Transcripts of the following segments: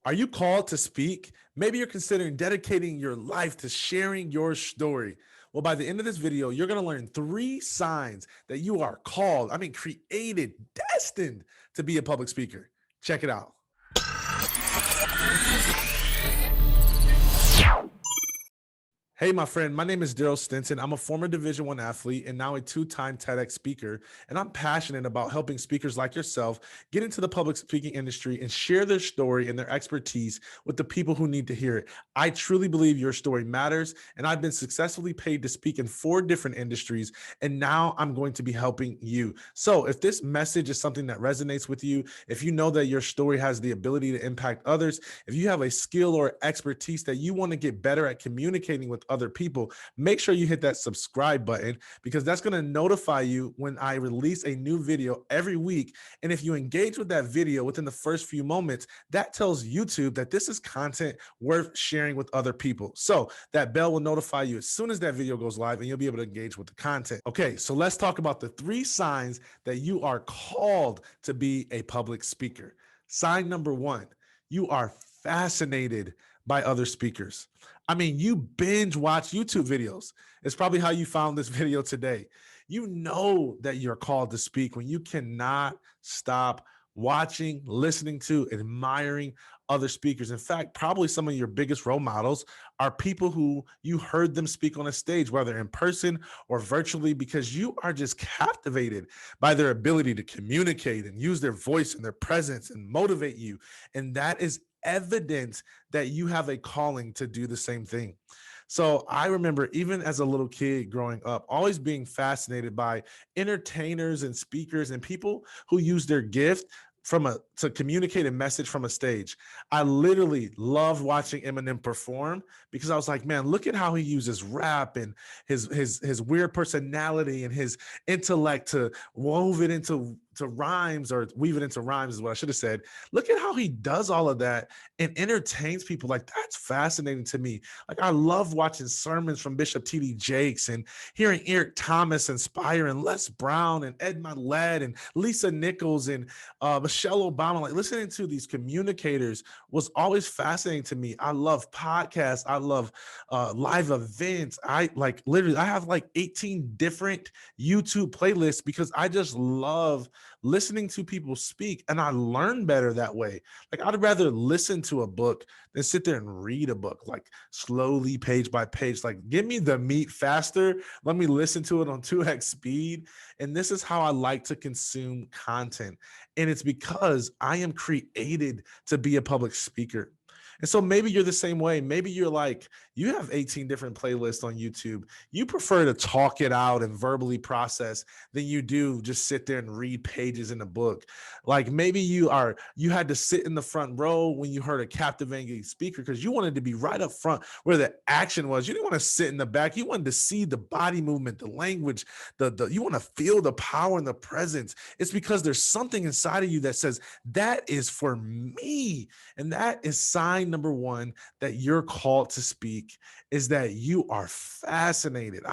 Are you called to speak? Maybe you're considering dedicating your life to sharing your story. Well, by the end of this video, you're going to learn 3 signs that you are called, created, destined to be a public speaker. Check it out. Hey, my friend, my name is Darryll Stinson. I'm a former Division I athlete and now a 2-time TEDx speaker. And I'm passionate about helping speakers like yourself get into the public speaking industry and share their story and their expertise with the people who need to hear it. I truly believe your story matters. And I've been successfully paid to speak in 4 different industries. And now I'm going to be helping you. So if this message is something that resonates with you, if you know that your story has the ability to impact others, if you have a skill or expertise that you want to get better at communicating with other people, make sure you hit that subscribe button because that's going to notify you when I release a new video every week. And if you engage with that video within the first few moments, that tells YouTube that this is content worth sharing with other people. So that bell will notify you as soon as that video goes live and you'll be able to engage with the content. Okay, so let's talk about the 3 signs that you are called to be a public speaker. Sign number 1, you are fascinated by other speakers. You binge watch YouTube videos. It's probably how you found this video today. You know that you're called to speak when you cannot stop watching, listening to, admiring other speakers. In fact, probably some of your biggest role models are people who you heard them speak on a stage, whether in person or virtually, because you are just captivated by their ability to communicate and use their voice and their presence and motivate you. And that is evidence that you have a calling to do the same thing. So I remember even as a little kid growing up, always being fascinated by entertainers and speakers and people who use their gift to communicate a message from a stage. I literally loved watching Eminem perform because I was like, man, look at how he uses rap and his weird personality and his intellect to wove it into rhymes, or weave it into rhymes is what I should have said. Look at how he does all of that and entertains people. Like, that's fascinating to me. Like, I love watching sermons from Bishop T.D. Jakes and hearing Eric Thomas inspire and Les Brown and Ed Milet and Lisa Nichols and Michelle Obama. Like, listening to these communicators was always fascinating to me. I love podcasts. I love live events. I have like 18 different YouTube playlists because I just love listening to people speak, and I learn better that way. Like, I'd rather listen to a book than sit there and read a book, like slowly page by page. Like, give me the meat faster. Let me listen to it on 2x speed. And this is how I like to consume content. And it's because I am created to be a public speaker. And so maybe you're the same way. Maybe you're like, you have 18 different playlists on YouTube. You prefer to talk it out and verbally process than you do just sit there and read pages in a book. Like, maybe you had to sit in the front row when you heard a captivating speaker because you wanted to be right up front where the action was. You didn't want to sit in the back. You wanted to see the body movement, the language, you want to feel the power and the presence. It's because there's something inside of you that says, that is for me. And that is sign number 1 that you're called to speak, is that you are fascinated.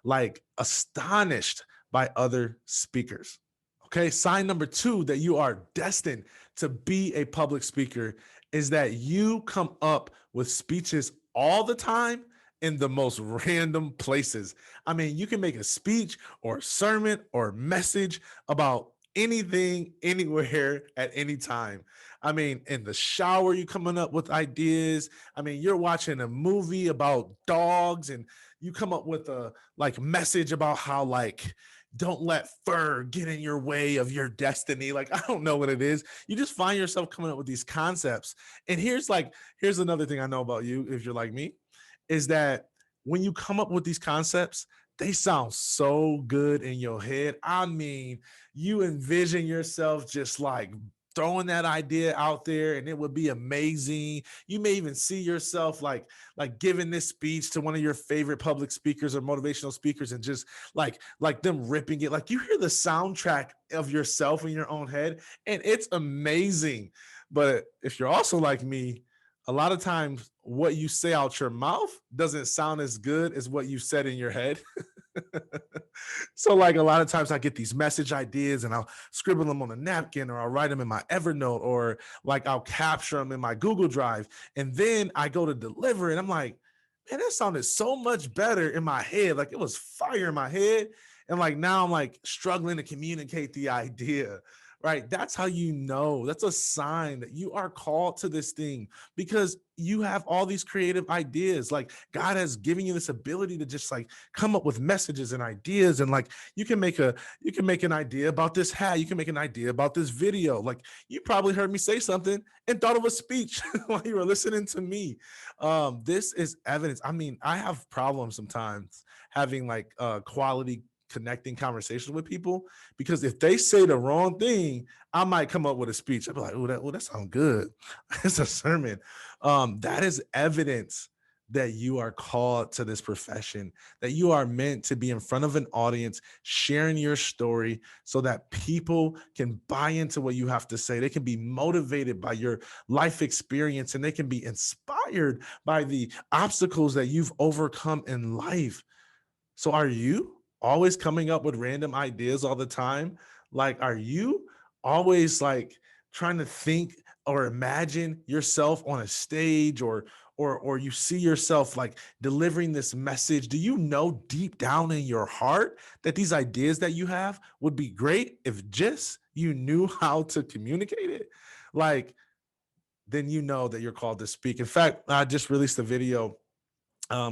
Like, astonished by other speakers. Okay. Sign number 2 that you are destined to be a public speaker is that you come up with speeches all the time in the most random places. You can make a speech or a sermon or a message about anything, anywhere, at any time. In the shower, you coming up with ideas. You're watching a movie about dogs and you come up with a message about how, like, don't let fur get in your way of your destiny. Like, I don't know what it is. You just find yourself coming up with these concepts. And here's another thing I know about you, if you're like me, is that when you come up with these concepts, they sound so good in your head. You envision yourself just like throwing that idea out there and it would be amazing. You may even see yourself like giving this speech to one of your favorite public speakers or motivational speakers and just like them ripping it. Like, you hear the soundtrack of yourself in your own head and it's amazing. But if you're also like me, a lot of times what you say out your mouth doesn't sound as good as what you said in your head. So like a lot of times I get these message ideas and I'll scribble them on a napkin or I'll write them in my Evernote or like I'll capture them in my Google Drive. And then I go to deliver it. I'm like, man, that sounded so much better in my head. Like it was fire in my head. And like now I'm like struggling to communicate the idea. Right. That's how you know. That's a sign that you are called to this thing because you have all these creative ideas. Like God has given you this ability to just like come up with messages and ideas. And like you can make an idea about this hat. You can make an idea about this video. Like you probably heard me say something and thought of a speech while you were listening to me. This is evidence. I mean, I have problems sometimes having like quality connecting conversations with people because if they say the wrong thing, I might come up with a speech. I'll be like, oh, that sounds good. It's a sermon. That is evidence that you are called to this profession, that you are meant to be in front of an audience, sharing your story so that people can buy into what you have to say. They can be motivated by your life experience and they can be inspired by the obstacles that you've overcome in life. So are you always coming up with random ideas all the time? Like, are you always like trying to think or imagine yourself on a stage or you see yourself like delivering this message? Do you know deep down in your heart that these ideas that you have would be great if just you knew how to communicate it? Like, then you know that you're called to speak. In fact, I just released a video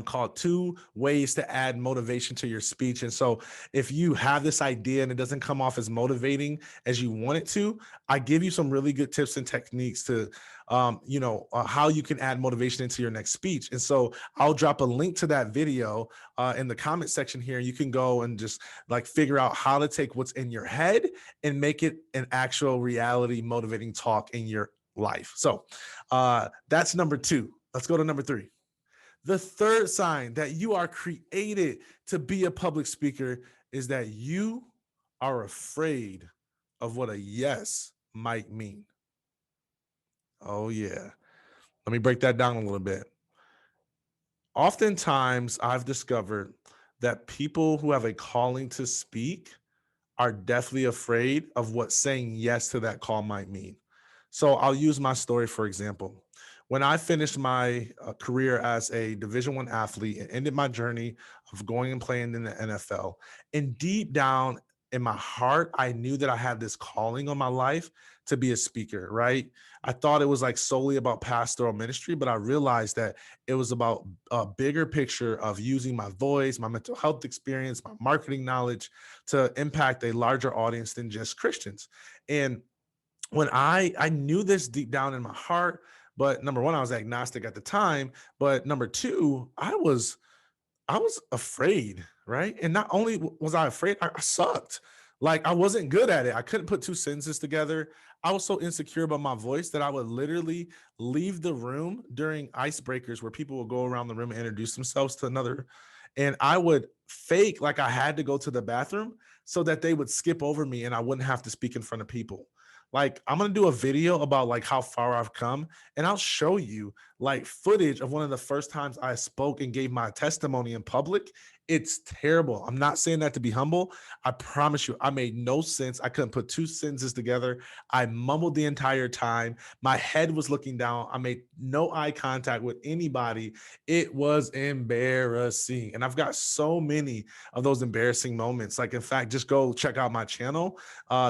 called Two Ways to Add Motivation to Your Speech. And so, if you have this idea and it doesn't come off as motivating as you want it to, I give you some really good tips and techniques to, how you can add motivation into your next speech. And so, I'll drop a link to that video in the comment section here. You can go and just like figure out how to take what's in your head and make it an actual reality motivating talk in your life. So, that's number two. Let's go to number three. The third sign that you are created to be a public speaker is that you are afraid of what a yes might mean. Oh, yeah. Let me break that down a little bit. Oftentimes, I've discovered that people who have a calling to speak are definitely afraid of what saying yes to that call might mean. So I'll use my story for example. When I finished my career as a Division One athlete and ended my journey of going and playing in the NFL, and deep down in my heart, I knew that I had this calling on my life to be a speaker. Right? I thought it was like solely about pastoral ministry, but I realized that it was about a bigger picture of using my voice, my mental health experience, my marketing knowledge to impact a larger audience than just Christians. And when I knew this deep down in my heart, but number one, I was agnostic at the time. But number two, I was afraid, right? And not only was I afraid, I sucked. Like I wasn't good at it. I couldn't put two sentences together. I was so insecure about my voice that I would literally leave the room during icebreakers where people would go around the room and introduce themselves to another. And I would fake like I had to go to the bathroom so that they would skip over me and I wouldn't have to speak in front of people. Like I'm gonna do a video about like how far I've come, and I'll show you like footage of one of the first times I spoke and gave my testimony in public. It's terrible. I'm not saying that to be humble. I promise you, I made no sense. I couldn't put two sentences together. I mumbled the entire time. My head was looking down. I made no eye contact with anybody. It was embarrassing. And I've got so many of those embarrassing moments. Like, in fact, just go check out my channel.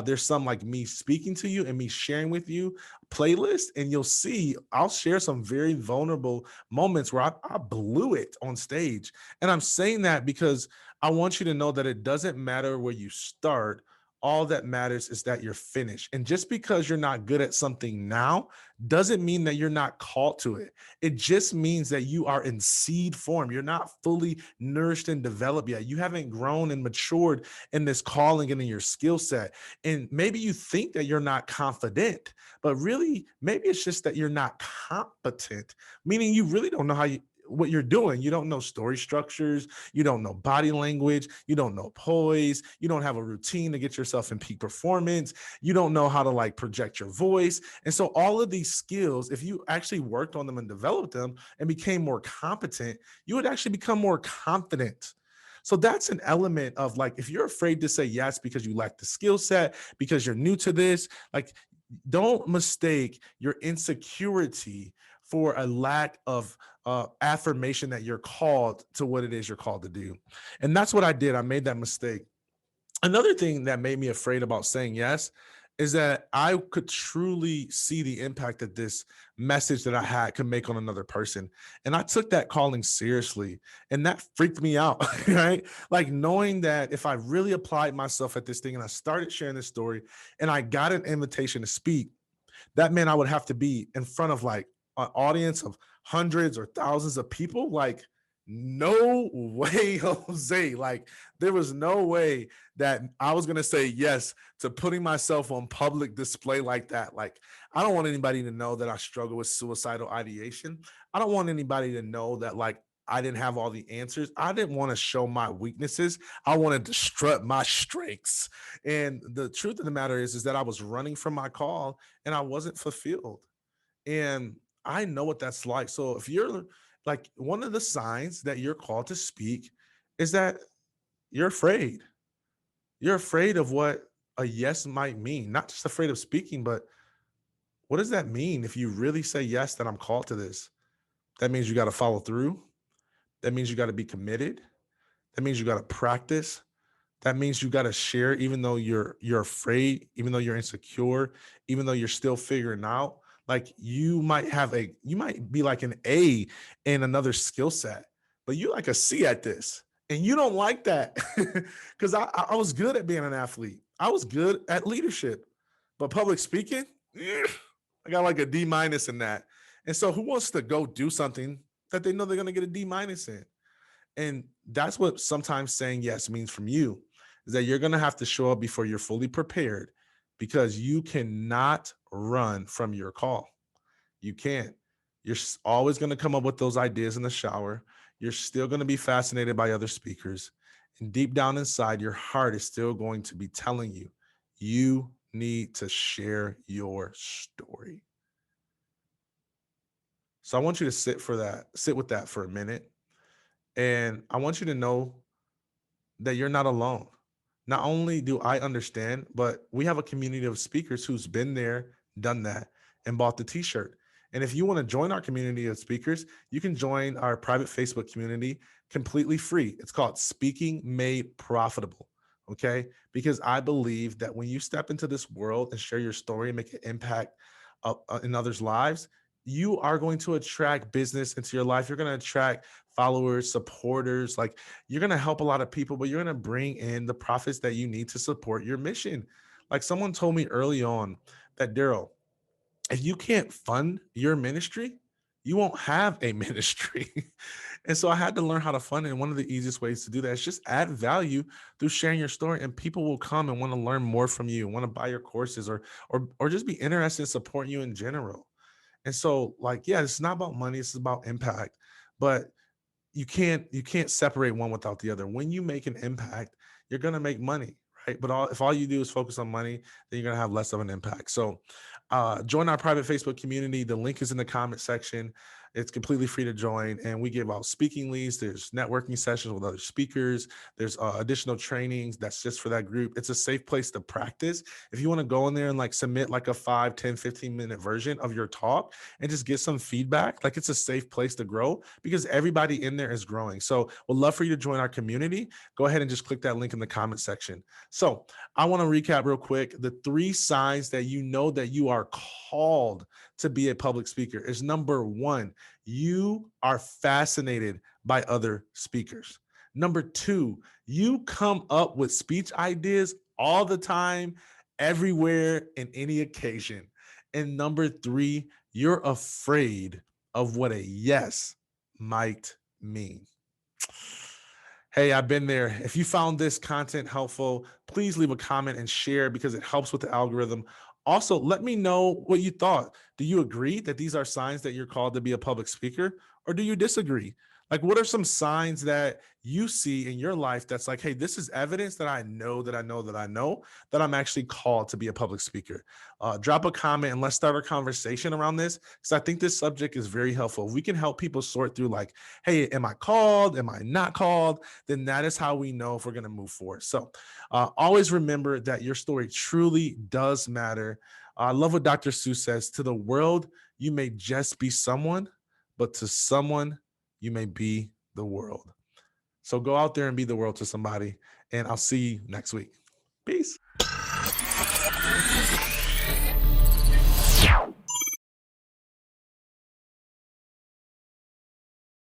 There's some like me speaking to you and me sharing with you playlist, and you'll see I'll share some very vulnerable moments where I blew it on stage. And I'm saying that because I want you to know that it doesn't matter where you start. All that matters is that you're finished. And just because you're not good at something now doesn't mean that you're not called to it. It just means that you are in seed form. You're not fully nourished and developed yet. You haven't grown and matured in this calling and in your skill set. And maybe you think that you're not confident, but really, maybe it's just that you're not competent, meaning you really don't know what you're doing. You don't know story structures. You don't know body language. You don't know poise. You don't have a routine to get yourself in peak performance. You don't know how to like project your voice. And so all of these skills, if you actually worked on them and developed them and became more competent, you would actually become more confident. So that's an element of like, if you're afraid to say yes because you lack the skill set, because you're new to this, like, don't mistake your insecurity for a lack of affirmation that you're called to what it is you're called to do. And that's what I did. I made that mistake. Another thing that made me afraid about saying yes is that I could truly see the impact that this message that I had could make on another person. And I took that calling seriously, and that freaked me out, right? Like, knowing that if I really applied myself at this thing and I started sharing this story and I got an invitation to speak, that meant I would have to be in front of like an audience of hundreds or thousands of people. Like, no way, Jose. Like, there was no way that I was going to say yes to putting myself on public display like that. Like, I don't want anybody to know that I struggle with suicidal ideation. I don't want anybody to know that, like, I didn't have all the answers. I didn't want to show my weaknesses. I wanted to strut my strengths. And the truth of the matter is that I was running from my call and I wasn't fulfilled. And I know what that's like. So if you're like, one of the signs that you're called to speak is that you're afraid. You're afraid of what a yes might mean, not just afraid of speaking, but what does that mean if you really say yes, that I'm called to this? That means you got to follow through. That means you got to be committed. That means you got to practice. That means you got to share, even though you're afraid, even though you're insecure, even though you're still figuring out. Like, you might be like an A in another skill set, but you like a C at this, and you don't like that. Because I was good at being an athlete. I was good at leadership, but public speaking, I got like a D minus in that. And so, who wants to go do something that they know they're going to get a D minus in? And that's what sometimes saying yes means from you, is that you're going to have to show up before you're fully prepared, because you cannot run from your call. You can't. You're always going to come up with those ideas in the shower. You're still going to be fascinated by other speakers. And deep down inside, your heart is still going to be telling you, you need to share your story. So I want you to sit with that for a minute. And I want you to know that you're not alone. Not only do I understand, but we have a community of speakers who's been there, done that, and bought the t-shirt. And if you want to join our community of speakers, you can join our private Facebook community completely free. It's called Speaking Made Profitable. Okay. Because I believe that when you step into this world and share your story and make an impact in others' lives, you are going to attract business into your life. You're going to attract followers, supporters. Like, you're going to help a lot of people, but you're going to bring in the profits that you need to support your mission. Like, someone told me early on that, Darryll, if you can't fund your ministry, you won't have a ministry. And so I had to learn how to fund it. And one of the easiest ways to do that is just add value through sharing your story, and people will come and want to learn more from you, want to buy your courses, or just be interested in supporting you in general. And so, like, yeah, it's not about money, it's about impact. But you can't separate one without the other. When you make an impact, you're going to make money, right? But if all you do is focus on money, then you're going to have less of an impact. So join our private Facebook community. The link is in the comment section. It's completely free to join, and we give out speaking leads. There's networking sessions with other speakers. There's additional trainings that's just for that group. It's a safe place to practice. If you want to go in there and like submit like a 5, 10, 15-minute version of your talk and just get some feedback, like, it's a safe place to grow, because everybody in there is growing. So we'd love for you to join our community. Go ahead and just click that link in the comment section. So I want to recap real quick. The 3 signs that you know that you are called to be a public speaker is: number 1, you are fascinated by other speakers. Number 2, you come up with speech ideas all the time, everywhere, in any occasion. And number 3, you're afraid of what a yes might mean. Hey, I've been there. If you found this content helpful, please leave a comment and share, because it helps with the algorithm. Also, let me know what you thought. Do you agree that these are signs that you're called to be a public speaker, or do you disagree? Like, what are some signs that you see in your life that's like, hey, this is evidence that I know that I know that I know that I'm actually called to be a public speaker? Drop a comment and let's start a conversation around this, because I think this subject is very helpful. If we can help people sort through, like, hey, am I called? Am I not called? Then that is how we know if we're going to move forward. So always remember that your story truly does matter. I love what Dr. Seuss says: to the world, you may just be someone, but to someone, you may be the world. So go out there and be the world to somebody. And I'll see you next week. Peace.